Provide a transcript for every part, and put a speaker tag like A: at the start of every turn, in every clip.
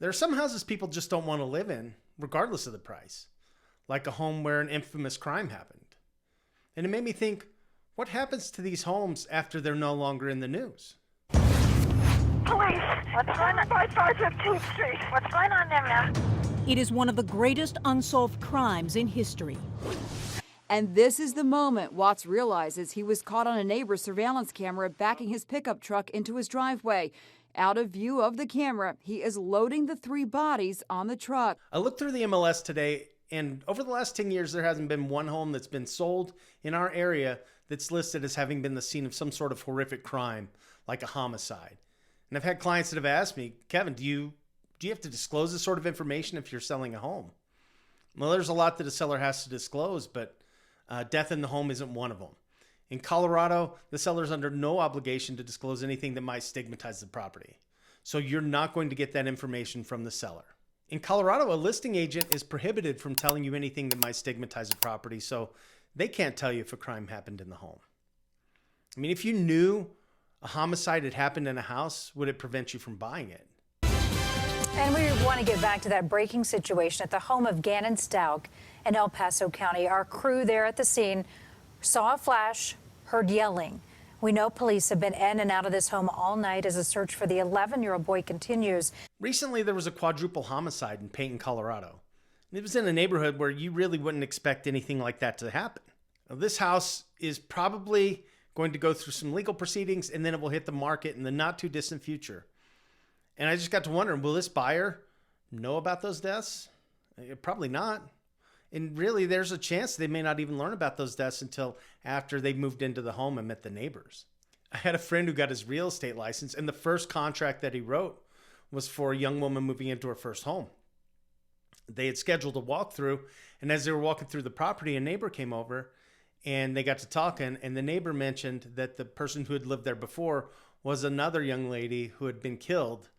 A: There are some houses people just don't want to live in, regardless of the price, like a home where an infamous crime happened. And it made me think, what happens to these homes after they're no longer in the news?
B: Police, what's going on by 515th Street? What's going on there, ma'am?
C: It is one of the greatest unsolved crimes in history.
D: And this is the moment Watts realizes he was caught on a neighbor's surveillance camera backing his pickup truck into his driveway. Out of view of the camera, he is loading the 3 bodies on the truck.
A: I looked through the MLS today, and over the last 10 years, there hasn't been one home that's been sold in our area that's listed as having been the scene of some sort of horrific crime, like a homicide. And I've had clients that have asked me, Kevin, do you have to disclose this sort of information if you're selling a home? Well, there's a lot that a seller has to disclose, but death in the home isn't one of them. In Colorado, the seller's under no obligation to disclose anything that might stigmatize the property. So you're not going to get that information from the seller. In Colorado, a listing agent is prohibited from telling you anything that might stigmatize a property, so they can't tell you if a crime happened in the home. I mean, if you knew a homicide had happened in a house, would it prevent you from buying it?
E: And we want to get back to that breaking situation at the home of Gannon Stauch in El Paso County. Our crew there at the scene saw a flash, heard yelling. We know police have been in and out of this home all night as a search for the 11-year-old boy continues.
A: Recently, there was a quadruple homicide in Peyton, Colorado. It was in a neighborhood where you really wouldn't expect anything like that to happen. Now, this house is probably going to go through some legal proceedings, and then it will hit the market in the not too distant future. And I just got to wondering, will this buyer know about those deaths? Probably not. And really, there's a chance they may not even learn about those deaths until after they moved into the home and met the neighbors. I had a friend who got his real estate license, and the first contract that he wrote was for a young woman moving into her first home. They had scheduled a walkthrough, and as they were walking through the property, a neighbor came over, and they got to talking, and the neighbor mentioned that the person who had lived there before was another young lady who had been killed,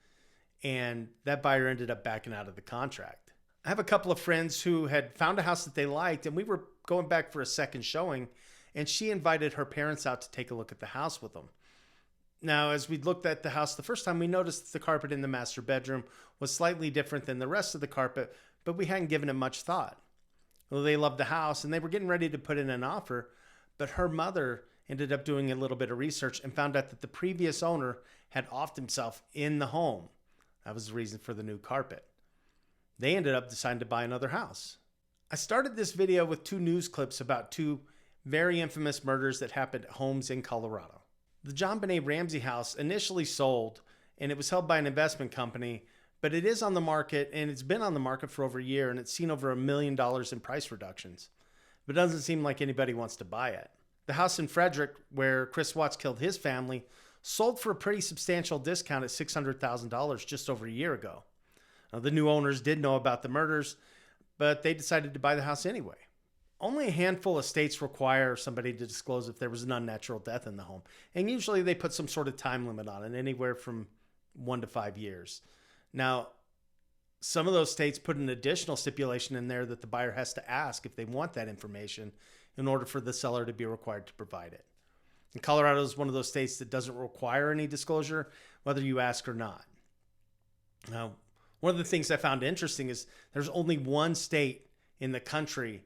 A: and that buyer ended up backing out of the contract. I have a couple of friends who had found a house that they liked, and we were going back for a second showing, and she invited her parents out to take a look at the house with them. Now, as we looked at the house the first time, we noticed that the carpet in the master bedroom was slightly different than the rest of the carpet, but we hadn't given it much thought. Well, they loved the house, and they were getting ready to put in an offer, but her mother ended up doing a little bit of research and found out that the previous owner had offed himself in the home. That was the reason for the new carpet. They ended up deciding to buy another house. I started this video with 2 news clips about 2 very infamous murders that happened at homes in Colorado. The John Benet Ramsey house initially sold, and it was held by an investment company, but it is on the market, and it's been on the market for over a year, and it's seen over $1 million in price reductions. But it doesn't seem like anybody wants to buy it. The house in Frederick, where Chris Watts killed his family, sold for a pretty substantial discount at $600,000 just over a year ago. Now, the new owners did know about the murders, but they decided to buy the house anyway. Only a handful of states require somebody to disclose if there was an unnatural death in the home. And usually they put some sort of time limit on it, anywhere from 1 to 5 years. Now, some of those states put an additional stipulation in there that the buyer has to ask if they want that information in order for the seller to be required to provide it. And Colorado is one of those states that doesn't require any disclosure, whether you ask or not. Now, one of the things I found interesting is there's only one state in the country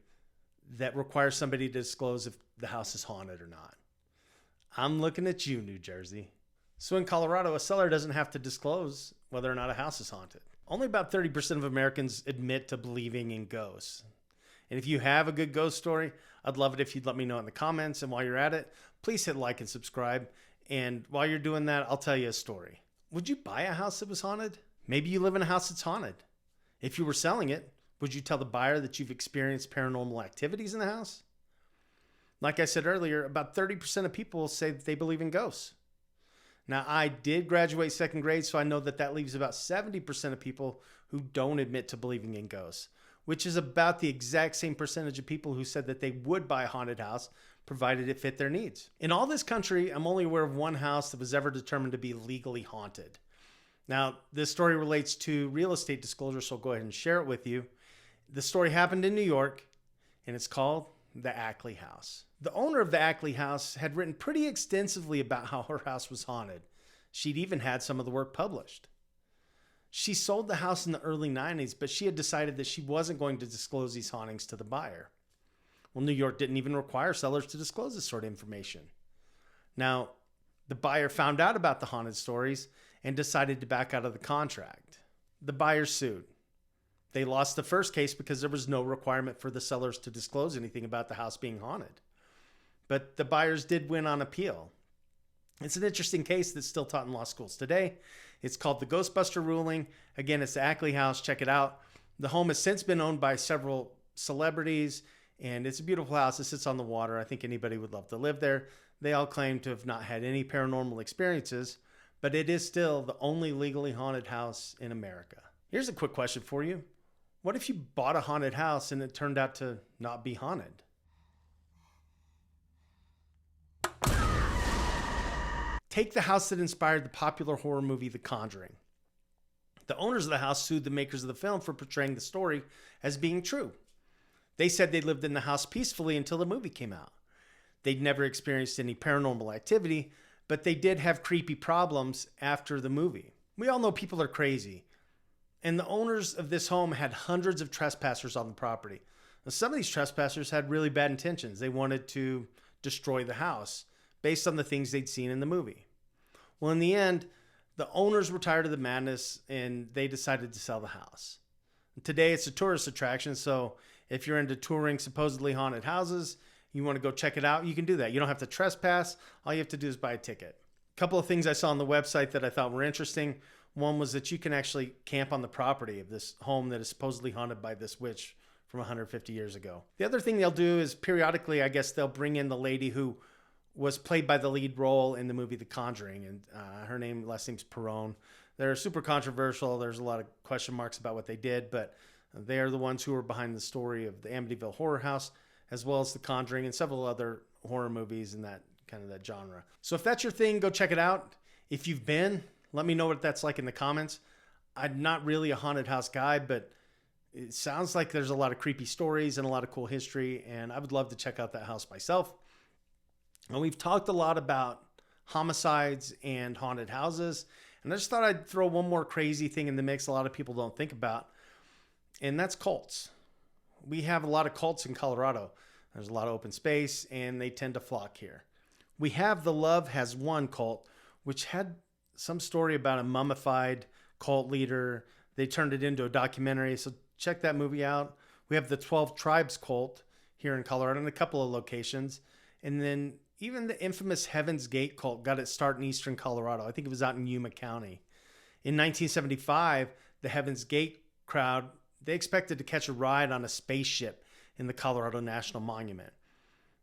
A: that requires somebody to disclose if the house is haunted or not. I'm looking at you, New Jersey. So in Colorado, a seller doesn't have to disclose whether or not a house is haunted. Only about 30% of Americans admit to believing in ghosts. And if you have a good ghost story, I'd love it if you'd let me know in the comments. And while you're at it, please hit like and subscribe. And while you're doing that, I'll tell you a story. Would you buy a house that was haunted? Maybe you live in a house that's haunted. If you were selling it, would you tell the buyer that you've experienced paranormal activities in the house? Like I said earlier, about 30% of people say that they believe in ghosts. Now, I did graduate 2nd grade, so I know that that leaves about 70% of people who don't admit to believing in ghosts, which is about the exact same percentage of people who said that they would buy a haunted house provided it fit their needs. In all this country, I'm only aware of one house that was ever determined to be legally haunted. Now, this story relates to real estate disclosure, so I'll go ahead and share it with you. The story happened in New York, and it's called the Ackley House. The owner of the Ackley House had written pretty extensively about how her house was haunted. She'd even had some of the work published. She sold the house in the early 90s, but she had decided that she wasn't going to disclose these hauntings to the buyer. Well, New York didn't even require sellers to disclose this sort of information. Now, the buyer found out about the haunted stories and decided to back out of the contract. The buyer sued. They lost the first case because there was no requirement for the sellers to disclose anything about the house being haunted. But the buyers did win on appeal. It's an interesting case that's still taught in law schools today. It's called the Ghostbuster ruling. Again, it's the Ackley house. Check it out. The home has since been owned by several celebrities, and it's a beautiful house. It sits on the water. I think anybody would love to live there. They all claim to have not had any paranormal experiences, but it is still the only legally haunted house in America. Here's a quick question for you. What if you bought a haunted house and it turned out to not be haunted? Take the house that inspired the popular horror movie The Conjuring. The owners of the house sued the makers of the film for portraying the story as being true. They said they lived in the house peacefully until the movie came out. They'd never experienced any paranormal activity, but they did have creepy problems after the movie. We all know people are crazy, and the owners of this home had hundreds of trespassers on the property. Now, some of these trespassers had really bad intentions. They wanted to destroy the house based on the things they'd seen in the movie. Well, in the end, the owners were tired of the madness and they decided to sell the house. Today, it's a tourist attraction, so if you're into touring supposedly haunted houses, you want to go check it out, you can do that. You don't have to trespass. All you have to do is buy a ticket. A couple of things I saw on the website that I thought were interesting. One was that you can actually camp on the property of this home that is supposedly haunted by this witch from 150 years ago. The other thing they'll do is periodically, I guess, they'll bring in the lady who was played by the lead role in the movie The Conjuring, and her last name's Perron. They're super controversial. There's a lot of question marks about what they did, but they are the ones who are behind the story of the Amityville Horror House, as well as The Conjuring and several other horror movies in that kind of that genre. So if that's your thing, go check it out. If you've been, let me know what that's like in the comments. I'm not really a haunted house guy, but it sounds like there's a lot of creepy stories and a lot of cool history, and I would love to check out that house myself. And we've talked a lot about homicides and haunted houses, and I just thought I'd throw one more crazy thing in the mix a lot of people don't think about, and that's cults. We have a lot of cults in Colorado. There's a lot of open space, and they tend to flock here. We have the Love Has Won cult, which had some story about a mummified cult leader. They turned it into a documentary, so check that movie out. We have the 12 Tribes cult here in Colorado in a couple of locations, and then even the infamous Heaven's Gate cult got its start in eastern Colorado. I think it was out in Yuma County. In 1975, the Heaven's Gate crowd, they expected to catch a ride on a spaceship in the Colorado National Monument.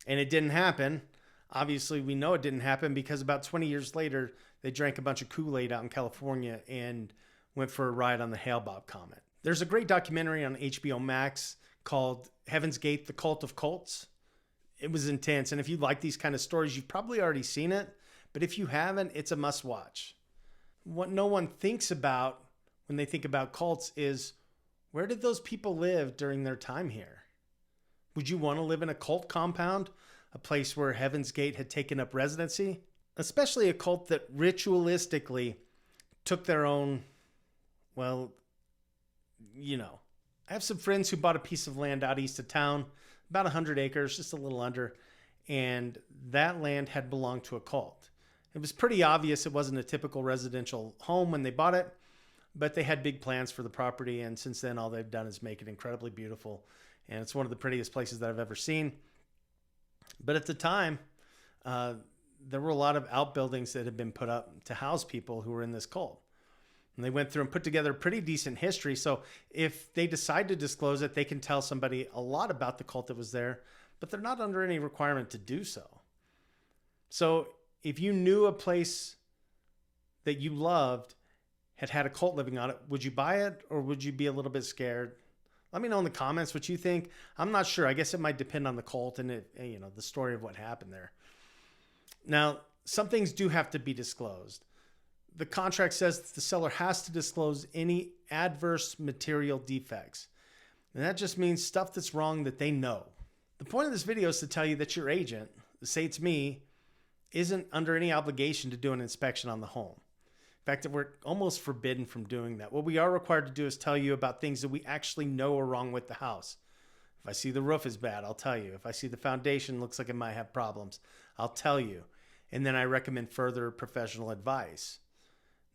A: And it didn't happen. Obviously, we know it didn't happen because about 20 years later, they drank a bunch of Kool-Aid out in California and went for a ride on the Hale-Bopp Comet. There's a great documentary on HBO Max called Heaven's Gate, The Cult of Cults. It was intense, and if you like these kind of stories, you've probably already seen it, but if you haven't, it's a must-watch. What no one thinks about when they think about cults is, where did those people live during their time here? Would you want to live in a cult compound, a place where Heaven's Gate had taken up residency? Especially a cult that ritualistically took their own, well, you know. I have some friends who bought a piece of land out east of town, about 100 acres, just a little under, and that land had belonged to a cult. It was pretty obvious it wasn't a typical residential home when they bought it, but they had big plans for the property, and since then all they've done is make it incredibly beautiful, and it's one of the prettiest places that I've ever seen. But at the time, there were a lot of outbuildings that had been put up to house people who were in this cult. And they went through and put together a pretty decent history. So if they decide to disclose it, they can tell somebody a lot about the cult that was there, but they're not under any requirement to do so. So if you knew a place that you loved had a cult living on it, would you buy it or would you be a little bit scared? Let me know in the comments what you think. I'm not sure. I guess it might depend on the cult and the story of what happened there. Now, some things do have to be disclosed. The contract says that the seller has to disclose any adverse material defects. And that just means stuff that's wrong that they know. The point of this video is to tell you that your agent, say it's me, isn't under any obligation to do an inspection on the home. In fact, we're almost forbidden from doing that. What we are required to do is tell you about things that we actually know are wrong with the house. If I see the roof is bad, I'll tell you. If I see the foundation looks like it might have problems, I'll tell you. And then I recommend further professional advice.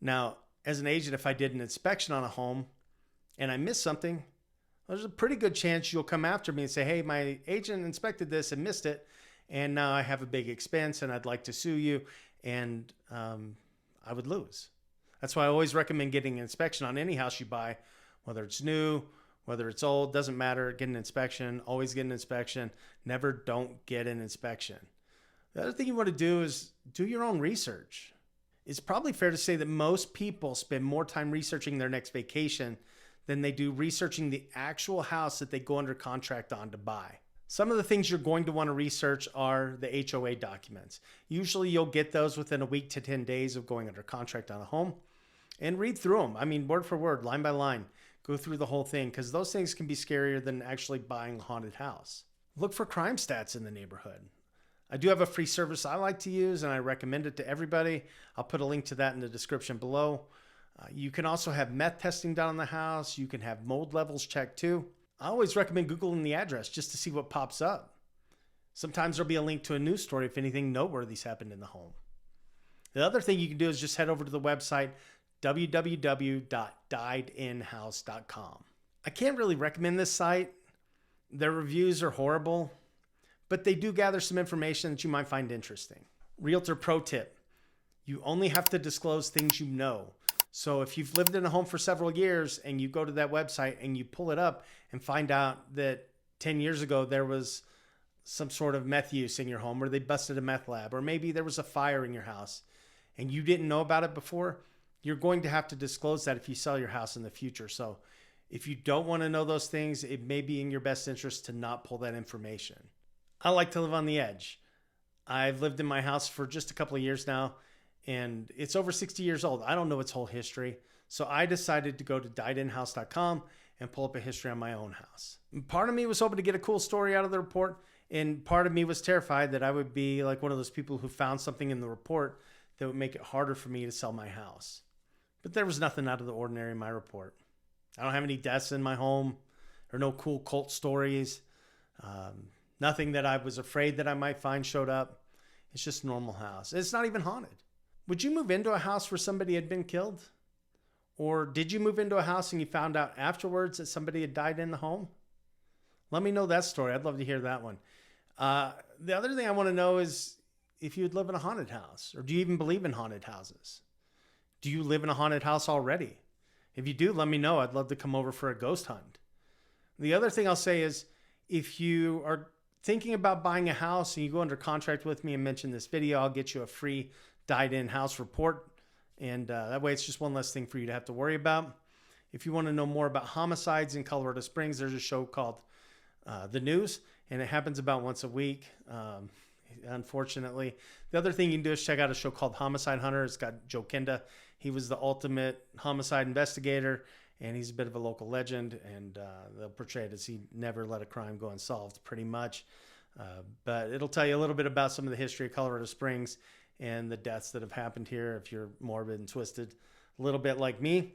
A: Now, as an agent, if I did an inspection on a home and I missed something, there's a pretty good chance you'll come after me and say, hey, my agent inspected this and missed it, and now I have a big expense and I'd like to sue you, and I would lose. That's why I always recommend getting an inspection on any house you buy, whether it's new, whether it's old, doesn't matter. Get an inspection. Always get an inspection. Never don't get an inspection. The other thing you want to do is do your own research. It's probably fair to say that most people spend more time researching their next vacation than they do researching the actual house that they go under contract on to buy. Some of the things you're going to want to research are the HOA documents. Usually you'll get those within a week to 10 days of going under contract on a home. And read through them. I mean, word for word, line by line. Go through the whole thing, because those things can be scarier than actually buying a haunted house. Look for crime stats in the neighborhood. I do have a free service I like to use, and I recommend it to everybody. I'll put a link to that in the description below. You can also have meth testing done on the house. You can have mold levels checked too. I always recommend Googling the address just to see what pops up. Sometimes there'll be a link to a news story if anything noteworthy's happened in the home. The other thing you can do is just head over to the website www.diedinhouse.com. I can't really recommend this site. Their reviews are horrible, but they do gather some information that you might find interesting. Realtor pro tip: you only have to disclose things you know. So if you've lived in a home for several years and you go to that website and you pull it up and find out that 10 years ago there was some sort of meth use in your home, or they busted a meth lab, or maybe there was a fire in your house and you didn't know about it before, you're going to have to disclose that if you sell your house in the future. So if you don't want to know those things, it may be in your best interest to not pull that information. I like to live on the edge. I've lived in my house for just a couple of years now, and it's over 60 years old. I don't know its whole history. So I decided to go to diedinhouse.com and pull up a history on my own house. Part of me was hoping to get a cool story out of the report, and part of me was terrified that I would be like one of those people who found something in the report that would make it harder for me to sell my house. But there was nothing out of the ordinary in my report. I don't have any deaths in my home, or no cool cult stories. Nothing that I was afraid that I might find showed up. It's just a normal house. It's not even haunted. Would you move into a house where somebody had been killed? Or did you move into a house and you found out afterwards that somebody had died in the home? Let me know that story. I'd love to hear that one. The other thing I want to know is if you would live in a haunted house, or do you even believe in haunted houses? Do you live in a haunted house already? If you do, let me know. I'd love to come over for a ghost hunt. The other thing I'll say is, if you are thinking about buying a house and you go under contract with me and mention this video, I'll get you a free Died-In house report. And that way it's just one less thing for you to have to worry about. If you want to know more about homicides in Colorado Springs, there's a show called The News, and it happens about once a week. Unfortunately, the other thing you can do is check out a show called Homicide Hunter. It's got Joe Kenda. He was the ultimate homicide investigator, and he's a bit of a local legend, and they'll portray it as he never let a crime go unsolved, pretty much. But it'll tell you a little bit about some of the history of Colorado Springs and the deaths that have happened here if you're morbid and twisted, a little bit like me.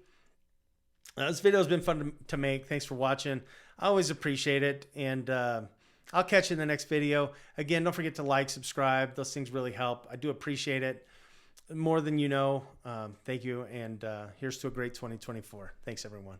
A: This video has been fun to make. Thanks for watching. I always appreciate it, and I'll catch you in the next video. Again, don't forget to like, subscribe. Those things really help. I do appreciate it more than you know. Thank you, and here's to a great 2024. Thanks, everyone.